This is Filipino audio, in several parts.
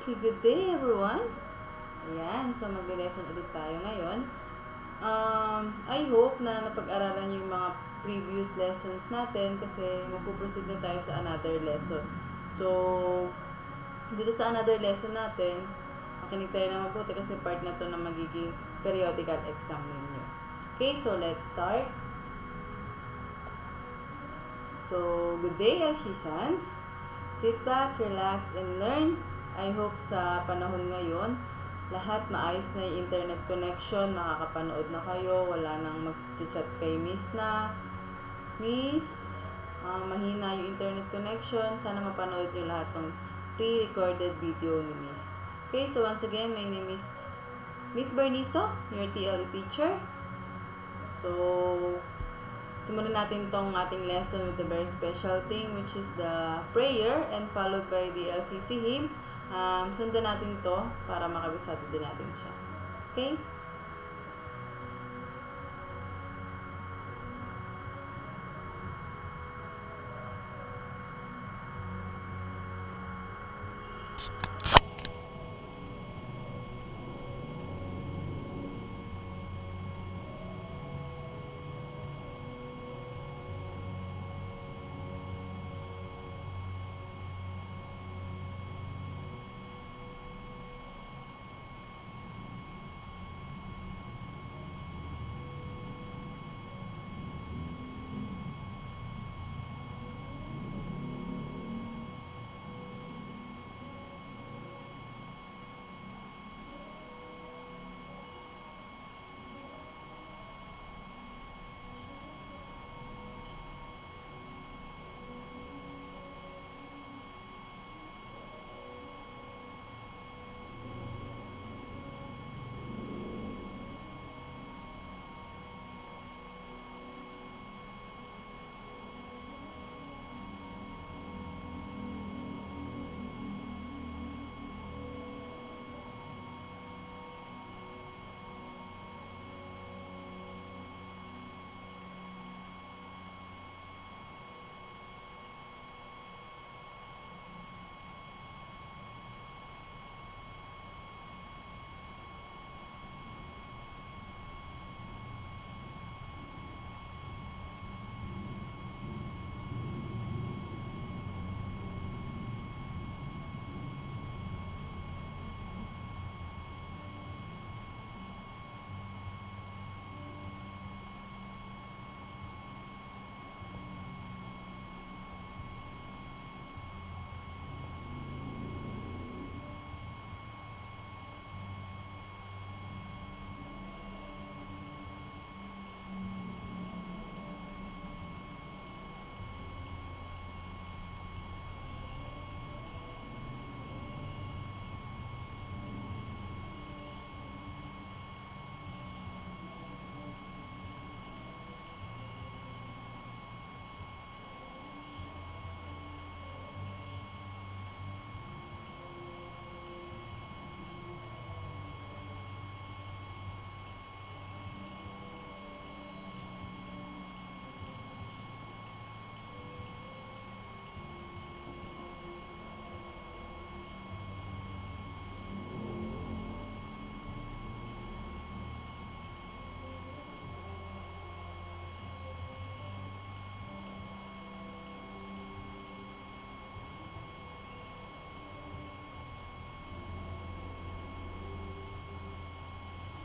Okay, good day everyone. Ayan, so magbe-lesson ulit tayo ngayon. I hope na napag-aralan niyo yung mga previous lessons natin kasi magpo-proceed na tayo sa another lesson. So, dito sa another lesson natin, makinig tayo na mabuti kasi part na to na magiging periodical exam ninyo. Okay, so let's start. So, good day, Elshisans. Sit back, relax, and learn. I hope sa panahon ngayon, lahat maayos na yung internet connection, makakapanood na kayo, wala nang mag-chat kay Miss na. Miss, mahina yung internet connection, sana mapanood nyo lahat ng pre-recorded video ni Miss. Okay, so once again, my name is Miss Berniso, your TLE teacher. So, simulan natin tong ating lesson with the very special thing, which is the prayer and followed by the LCC hymn. Sundan natin to para makabisado din natin siya. Okay?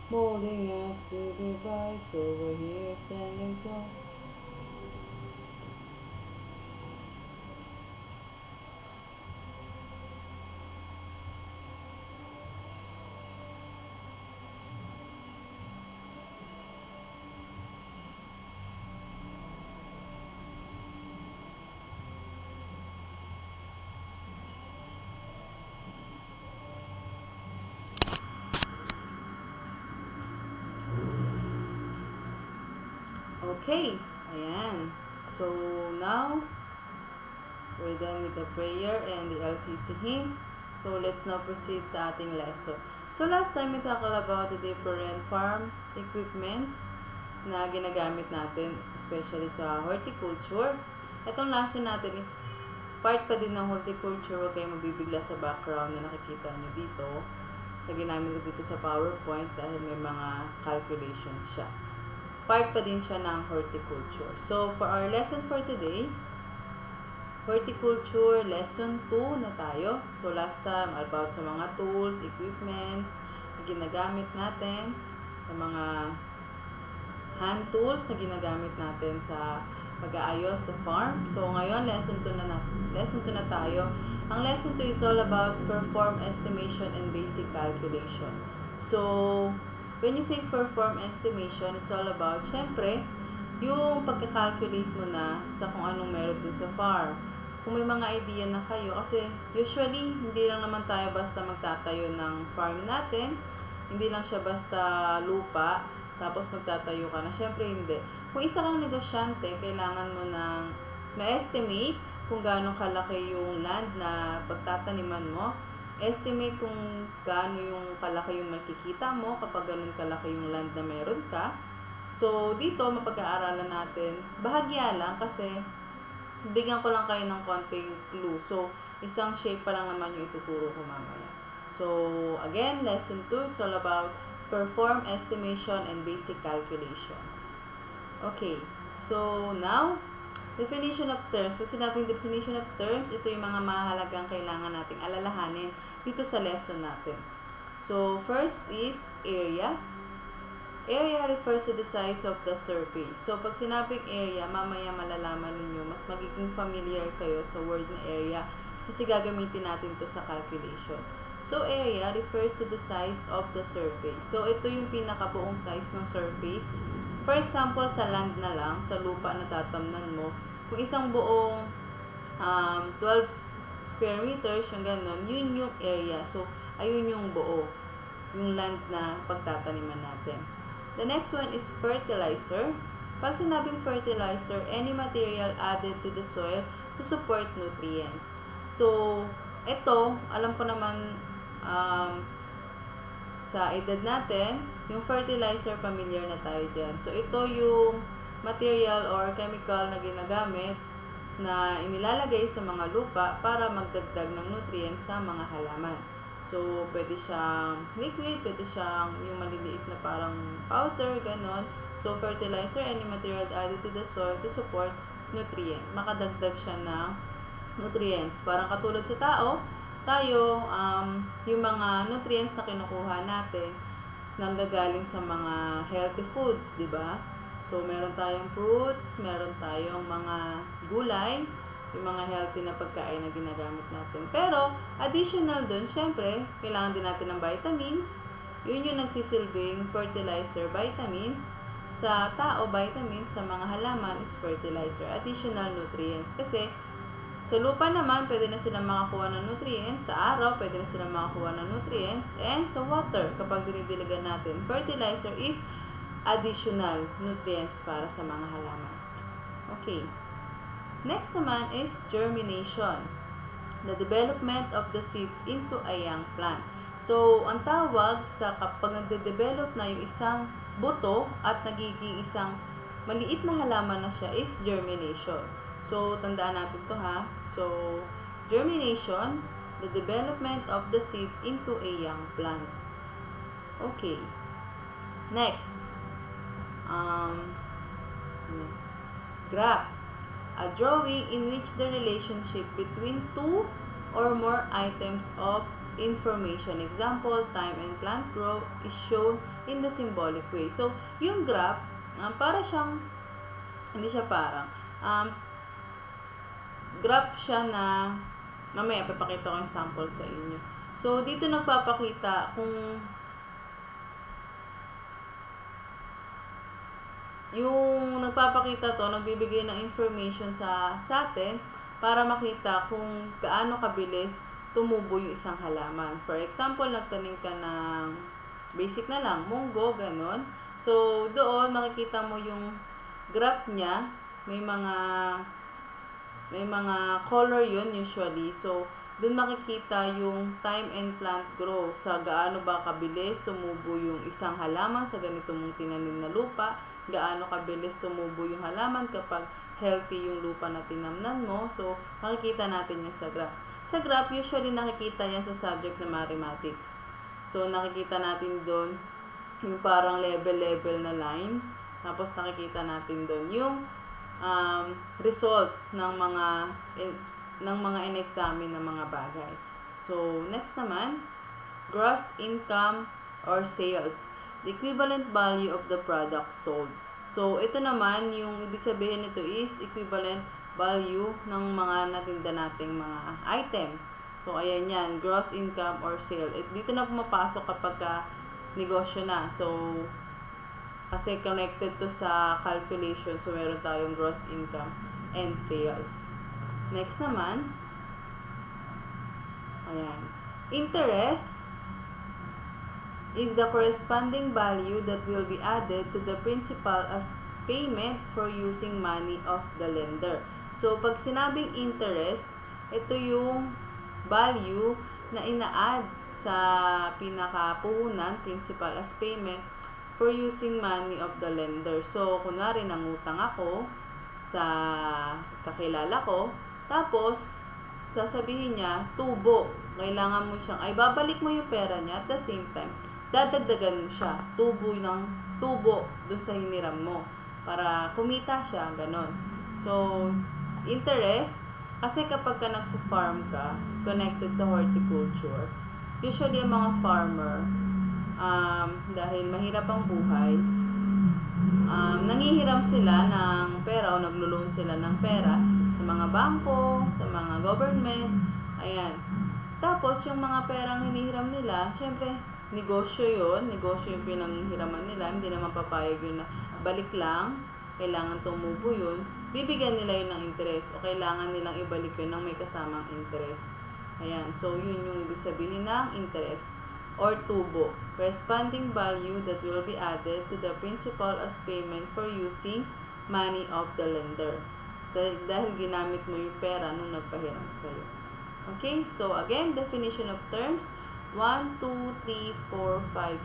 Molding us to be bright, so we're here standing tall. Okay, ayan. So, now, we're done with the prayer and the LCC hymn. So, let's now proceed sa ating lesson. So, last time we talked about the different farm equipments na ginagamit natin, especially sa horticulture. Itong lesson natin is part pa din ng horticulture. Huwag kayong mabibigla sa background na nakikita nyo dito. Sa ginamit ko dito sa PowerPoint dahil may mga calculations siya. Part pa din siya ng horticulture. So, for our lesson for today, horticulture lesson 2 na tayo. So, last time about sa mga tools, equipments na ginagamit natin, sa mga hand tools na ginagamit natin sa pag-aayos sa farm. So, ngayon, lesson 2 na tayo. Ang lesson 2 is all about perform estimation and basic calculation. So, when you say perform estimation, it's all about, syempre, yung pagka-calculate mo na sa kung anong meron dun sa farm. Kung may mga idea na kayo, kasi usually, hindi lang naman tayo basta magtatayo ng farm natin. Hindi lang siya basta lupa, tapos magtatayo ka na. Syempre, hindi. Kung isa kang negosyante, kailangan mo ng ma-estimate kung gaano kalaki yung land na pagtataniman mo. Estimate kung gaano yung kalaki yung makikita mo kapag ganun kalaki yung land na meron ka. So, dito, mapag-aaralan natin. Bahagya lang kasi bigyan ko lang kayo ng konting clue. So, isang shape pa lang naman yung ituturo ko mamaya. So, again, lesson 2, it's all about perform estimation and basic calculation. Okay, so now, definition of terms. Pag sinabing definition of terms, ito yung mga mahalagang kailangan nating alalahanin dito sa lesson natin. So, first is area. Area refers to the size of the surface. So, pag sinabing area, mamaya malalaman ninyo, mas magiging familiar kayo sa word na area kasi gagamitin natin to sa calculation. So, area refers to the size of the surface. So, ito yung pinakabuong size ng surface. For example, sa land na lang, sa lupa na tatamnan mo, kung isang buong 12 square meters, yung ganun, yun yung area. So, ayun yung buo, yung land na pagtataniman natin. The next one is fertilizer. Pag sinabing fertilizer, any material added to the soil to support nutrients. So, ito, alam ko naman sa edad natin, yung fertilizer, familiar na tayo dyan. So, ito yung material or chemical na ginagamit na inilalagay sa mga lupa para magdagdag ng nutrients sa mga halaman. So, pwede siyang liquid, pwede siyang yung maliliit na parang powder, ganon. So, fertilizer, any material added to the soil to support nutrient. Makadagdag siya ng nutrients. Parang katulad sa tao, tayo, yung mga nutrients na kinukuha natin, nanggagaling sa mga healthy foods, di ba? So, meron tayong fruits, meron tayong mga gulay, yung mga healthy na pagkain na ginagamit natin. Pero, additional dun, syempre, kailangan din natin ng vitamins. Yun yung nagsisilbing fertilizer, vitamins. Sa tao, vitamins. Sa mga halaman is fertilizer, additional nutrients. Kasi, sa lupa naman, pwede na silang makakuha ng nutrients. Sa araw, pwede na silang makakuha ng nutrients. And sa water, kapag dinidiligan natin, fertilizer is additional nutrients para sa mga halaman. Okay. Next naman is germination. The development of the seed into a young plant. So, ang tawag sa kapag nagde-develop na yung isang buto at nagiging isang maliit na halaman na siya is germination. So, tandaan natin to ha. So, germination, the development of the seed into a young plant. Okay. Next. Graph. A drawing in which the relationship between two or more items of information, example, time and plant growth, is shown in the symbolic way. So, yung graph, para siyang, hindi siya parang, graph siya na, mamaya, papakita ko yung sample sa inyo. So, dito nagpapakita kung yung nagpapakita to, nagbibigay ng information sa atin para makita kung gaano kabilis tumubo yung isang halaman. For example, nagtanim ka ng basic na lang, munggo, ganon. So, doon makikita mo yung graph niya, may mga color yun usually. So, doon makikita yung time and plant growth. Sa gaano ba kabilis tumubo yung isang halaman sa ganito mong tinanim na lupa. Gaano kabilis tumubo yung halaman kapag healthy yung lupa na tinamnan mo. So, makikita natin yan sa graph. Sa graph, usually nakikita yan sa subject na mathematics. So, nakikita natin doon yung parang level-level na line. Tapos, nakikita natin doon yung result ng mga in-examine na mga bagay. So, next naman, gross income or sales. The equivalent value of the product sold. So, ito naman, yung ibig sabihin nito is equivalent value ng mga natinda nating mga item. So, ayan yan, gross income or sale. Dito na pumapasok kapag negosyo na. So, kasi connected to sa calculation. So, meron tayong gross income and sales. Next naman, ayan, interest is the corresponding value that will be added to the principal as payment for using money of the lender. So, pag sinabing interest, ito yung value na ina-add sa pinakapuhunan, principal as payment, for using money of the lender. So, kunwari nangutang ako sa kakilala ko, tapos sasabihin niya, tubo. Kailangan mo siyang, ay babalik mo yung pera niya at the same time, dadagdagan mo siya, tubo dun sa hiniram mo para kumita siya, ganon. So, interest, kasi kapag ka nagfa-farm ka, connected sa horticulture, usually ang mga farmer, dahil mahirap ang buhay, nangihiram sila ng pera o naglo-loan sila ng pera sa mga bangko, sa mga government, ayan. Tapos, yung mga perang hinihiram nila, syempre, negosyo yung pinanghiraman nila, hindi naman papayag yun na balik lang, kailangan tumubo yun, bibigyan nila yun ng interest o kailangan nilang ibalik yun ng may kasamang interest. Ayan, so yun yung ibig sabihin ng interest or tubo, corresponding value that will be added to the principal as payment for using money of the lender. So, dahil ginamit mo yung pera nung nagpahiram sa'yo. Okay, so again, definition of terms, 1, 2, 3, 4, 5,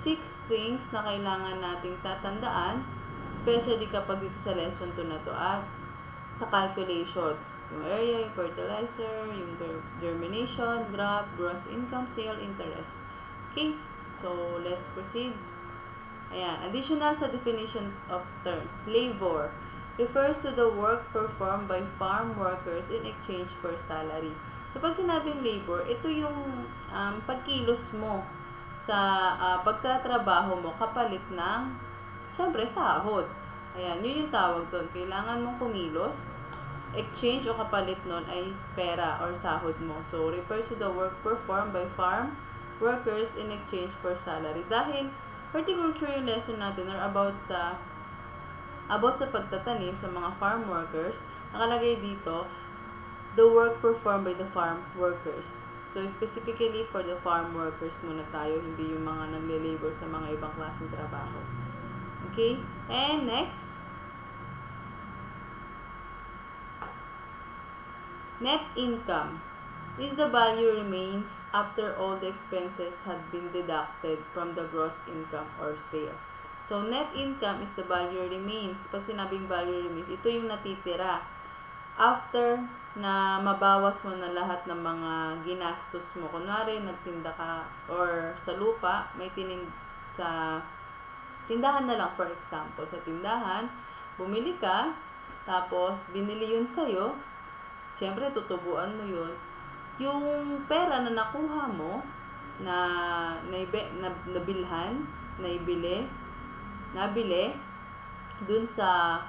6 things na kailangan nating tatandaan, especially kapag dito sa lesson 2 na to at sa calculation. Yung area, yung fertilizer, yung germination, graph, gross income, sale, interest. Okay, so let's proceed. Ayan, additional sa definition of terms. Labor refers to the work performed by farm workers in exchange for salary. So, pag sinabing labor, ito yung pagkilos mo sa pagtatrabaho mo kapalit ng, syempre, sahod. Ayan, yun yung tawag doon. Kailangan mong kumilos. Exchange o kapalit nun ay pera or sahod mo. So, refers to the work performed by farm workers in exchange for salary. Dahil, horticulture yung lesson natin are about sa pagtatanim sa mga farm workers. Nakalagay dito, the work performed by the farm workers. So, specifically for the farm workers muna tayo, hindi yung mga nagle-labor sa mga ibang klaseng trabaho. Okay? And next, net income is the value remains after all the expenses had been deducted from the gross income or sale. So, net income is the value remains. Pag sinabing value remains, ito yung natitira after na mabawas mo na lahat ng mga ginastos mo. Kunwari, nagtinda ka or sa lupa, may sa tindahan na lang, for example. Sa tindahan, bumili ka, tapos binili yun sa'yo, siyempre, tutubuan mo yun. Yung pera na nakuha mo, nabili, dun sa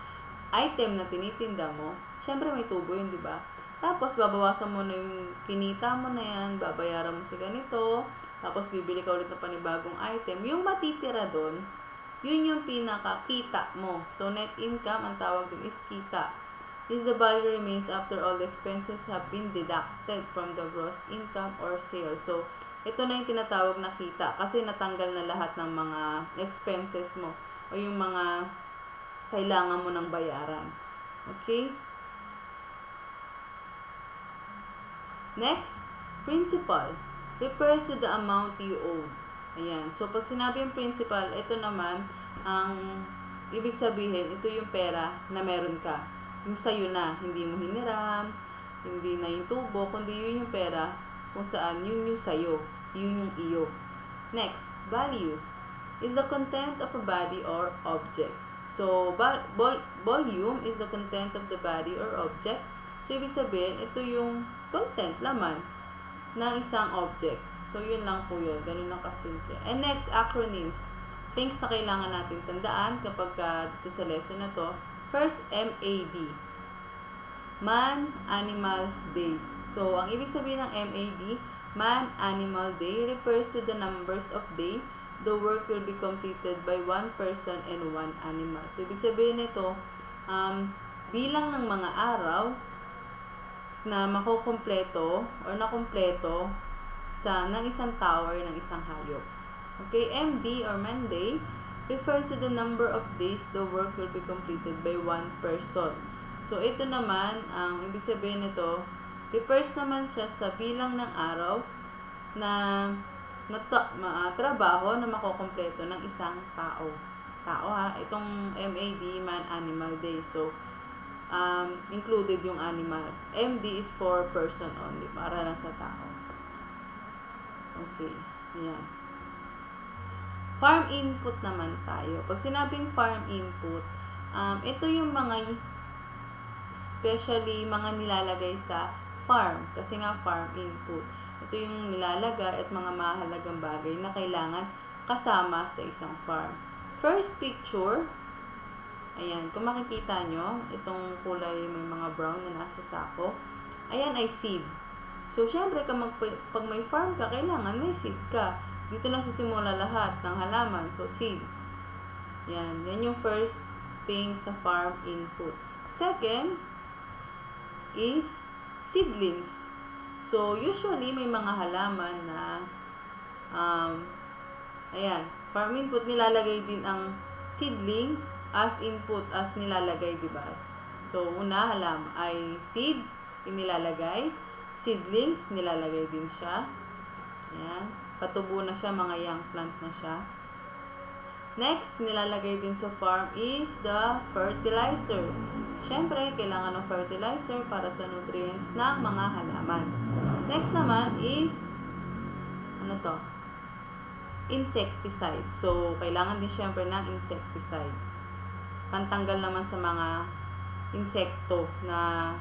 item na tinitinda mo, siyempre may tubo yun, di ba? Tapos, babawasan mo na yung kinita mo na yan, babayaran mo si ganito, tapos bibili ka ulit ng panibagong item. Yung matitira doon, yun yung pinakakita mo. So, net income, ang tawag dun is kita. Is the value remains after all the expenses have been deducted from the gross income or sales. So, ito na yung tinatawag na kita kasi natanggal na lahat ng mga expenses mo o yung mga kailangan mo ng bayaran. Okay? Next, principal refers to the amount you owe. Ayan. So, pag sinabi yung principal, ito naman ang ibig sabihin, ito yung pera na meron ka. Yung sa'yo na, hindi mo hiniram, hindi na yung tubo, kundi yun yung pera kung saan yun yung sa'yo, yun yung iyo. Next, value is the content of a body or object. So, volume is the content of the body or object. So, ibig sabihin, ito yung content, laman, ng isang object. So, yun lang po yun. Ganun lang kasimple. And next, acronyms. Things na kailangan natin tandaan kapag dito sa lesson na to. First, MAD. Man, Animal, Day. So, ang ibig sabihin ng MAD, Man, Animal, Day, refers to the numbers of day the work will be completed by one person and one animal. So, ibig sabihin nito, bilang ng mga araw na makukumpleto or nakumpleto ng isang tao or ng isang hayop. Okay, MD or Monday refers to the number of days the work will be completed by one person. So, ito naman, ang ibig sabihin nito, refers naman siya sa bilang ng araw na trabaho na makukumpleto ng isang tao. Tao ha, itong MAD, Man, Animal, Day. So, included yung animal. MD is for person only, para lang sa tao. Okay, ayan. Farm input naman tayo. Pag sinabing farm input, ito yung mga, especially mga nilalagay sa farm. Kasi nga farm input. Ito yung nilalagay at mga mahalagang bagay na kailangan kasama sa isang farm. First picture, ayan, kung makikita nyo, itong kulay may mga brown na nasa sako, ayan ay seed. So, syempre, pag may farm ka, kailangan may seed ka. Dito lang sisimula lahat ng halaman. So, seed. Yan yung first thing sa farm input. Second is seedlings. So, usually, may mga halaman na, ayan, farm input, nilalagay din ang seedling as input, as nilalagay, diba? So, una, halaman ay seed, inilalagay. Seedlings, nilalagay din siya. Ayan, patubo na siya, mga young plant na siya. Next, nilalagay din sa farm is the fertilizer. Siyempre, kailangan ng fertilizer para sa nutrients ng mga halaman. Next naman is, ano to? Insecticide. So, kailangan din siyempre ng insecticide. Pantanggal naman sa mga insekto na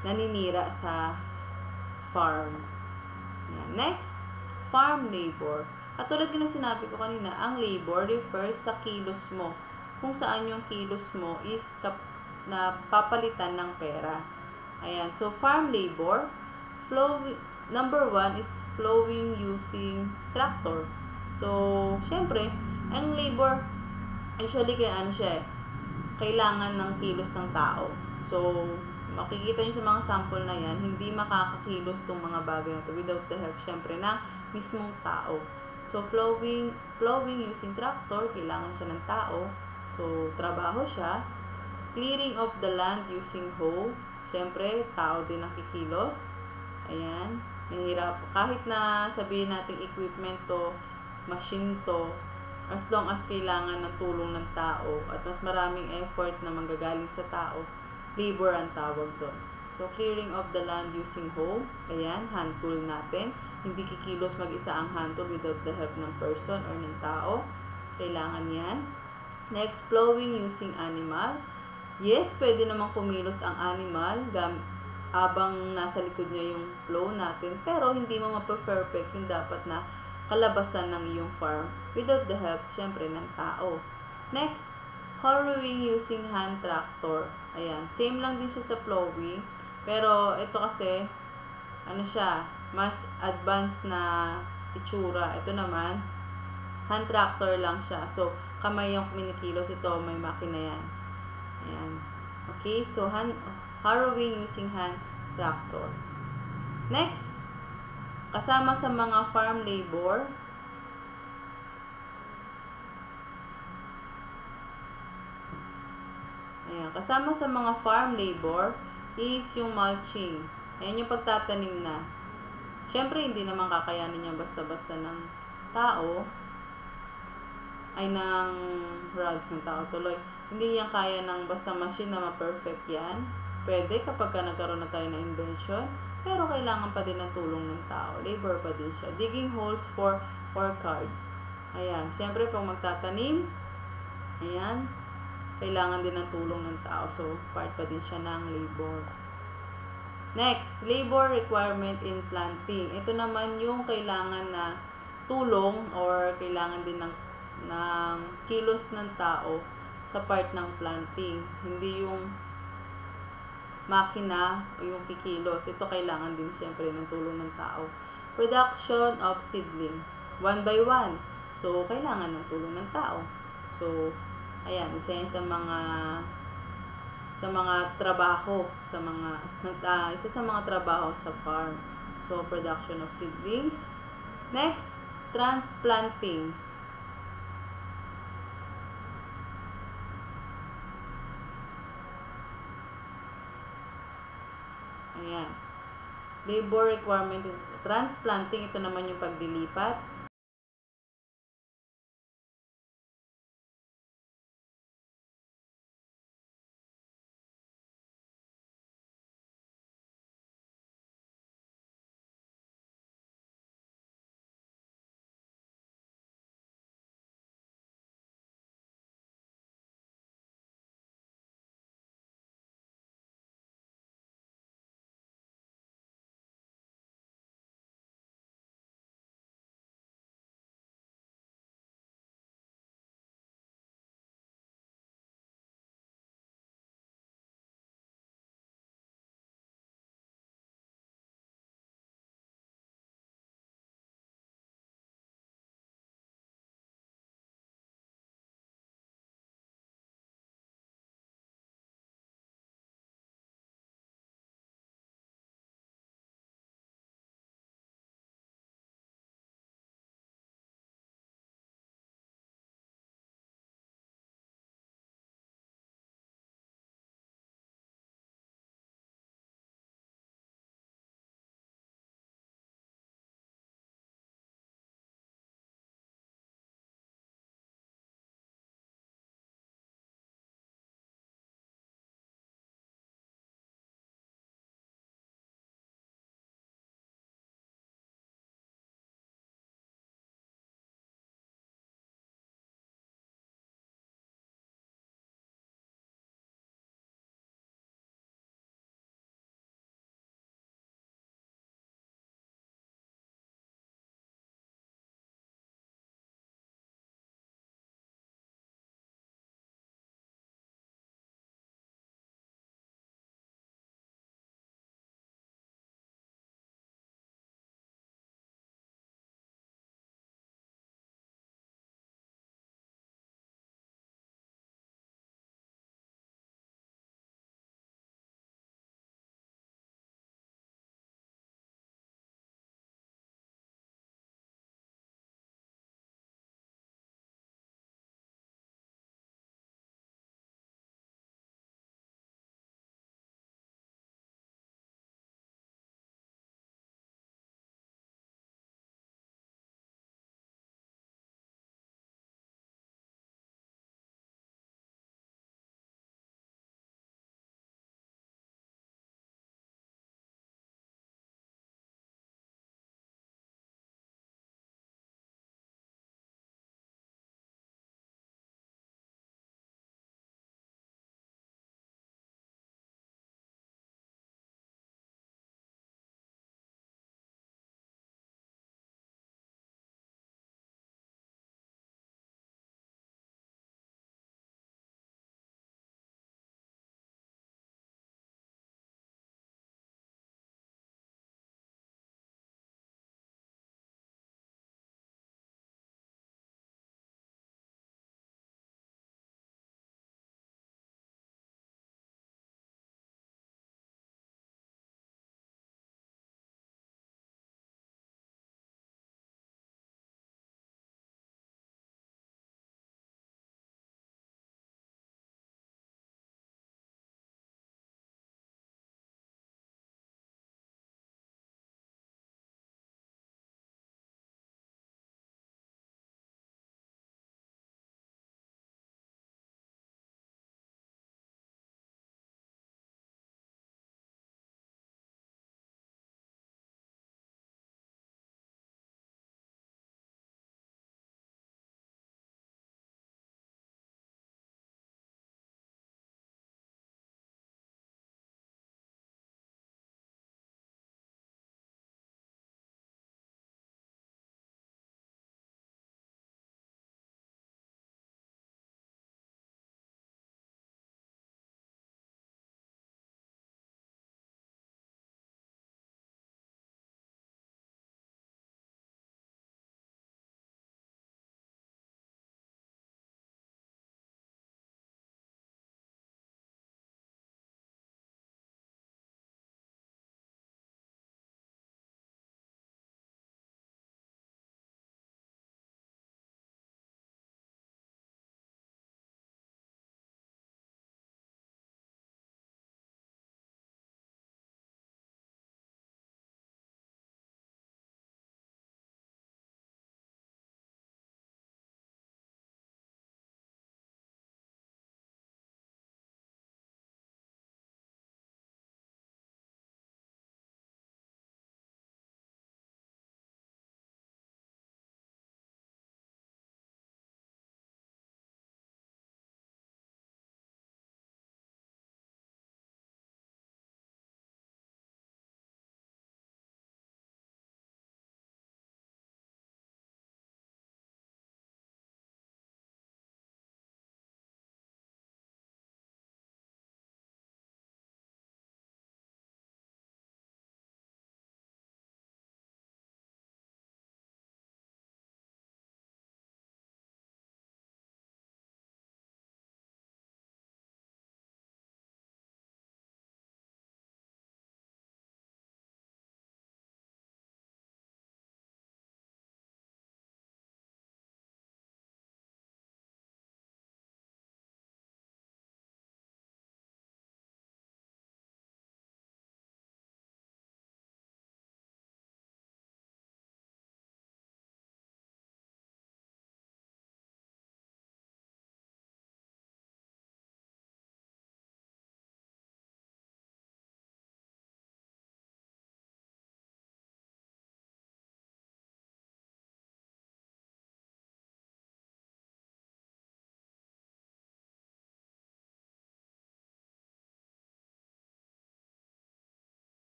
naninira sa farm. Yan. Next, farm labor. At tulad ng sinabi ko kanina, ang labor refers sa kilos mo. Kung saan yung kilos mo is na papalitan ng pera. Ayan. So, farm labor, number 1 is flowing using tractor. So, syempre, ang labor, usually kaya ano siya, kailangan ng kilos ng tao. So, makikita nyo sa mga sample na yan, hindi makakakilos tong mga bagay na to without the help, syempre, ng mismong tao. So, flowing using tractor, kailangan siya ng tao. So, trabaho siya. Clearing of the land using hoe, syempre, tao din nakikilos. Ayan. Mahirap. Kahit na sabihin natin equipment to, machine to, as long as kailangan ng tulong ng tao at mas maraming effort na manggagaling sa tao, labor ang tawag doon. So, clearing of the land using hoe, ayan, hand tool natin. Hindi kikilos mag-isa ang hand tool without the help ng person or ng tao. Kailangan yan. Next, plowing using animal. Yes, pwede naman kumilos ang animal habang nasa likod niya yung plow natin, pero hindi mo mape-perfect yung dapat na kalabasan ng iyong farm without the help, syempre, ng tao. Next, harrowing using hand tractor. Ayan, same lang din siya sa plowing, pero ito kasi, ano siya, mas advanced na itsura. Ito naman, hand tractor lang siya. So, kamay yung kinikilos, ito, may makina yan. Ayan. Okay, so harrowing using hand tractor. Next, kasama sa mga farm labor, ayan, kasama sa mga farm labor is yung mulching. Ayan yung pagtatanim na. Siyempre, hindi naman kakayanin niya basta-basta ng tao. ng tao tuloy. Hindi yan kaya ng basta machine na ma-perfect yan. Pwede kapag ka nagkaroon na tayo ng invention, pero kailangan pa din ng tulong ng tao. Labor pa din siya. Digging holes for orchard. Ayan. Siyempre, pag magtatanim, ayan, kailangan din ng tulong ng tao. So, part pa din siya ng labor. Next, labor requirement in planting. Ito naman yung kailangan na tulong or kailangan din ng kilos ng tao sa part ng planting. Hindi yung makina o yung kikilos. Ito kailangan din siyempre ng tulong ng tao. Production of seedling. 1 by 1. So, kailangan ng tulong ng tao. So, ayan, isa yan sa mga trabaho, isa sa mga trabaho sa farm. So, production of seedlings. Next, transplanting. Ayan. Labor requirement in transplanting, ito naman yung paglilipat.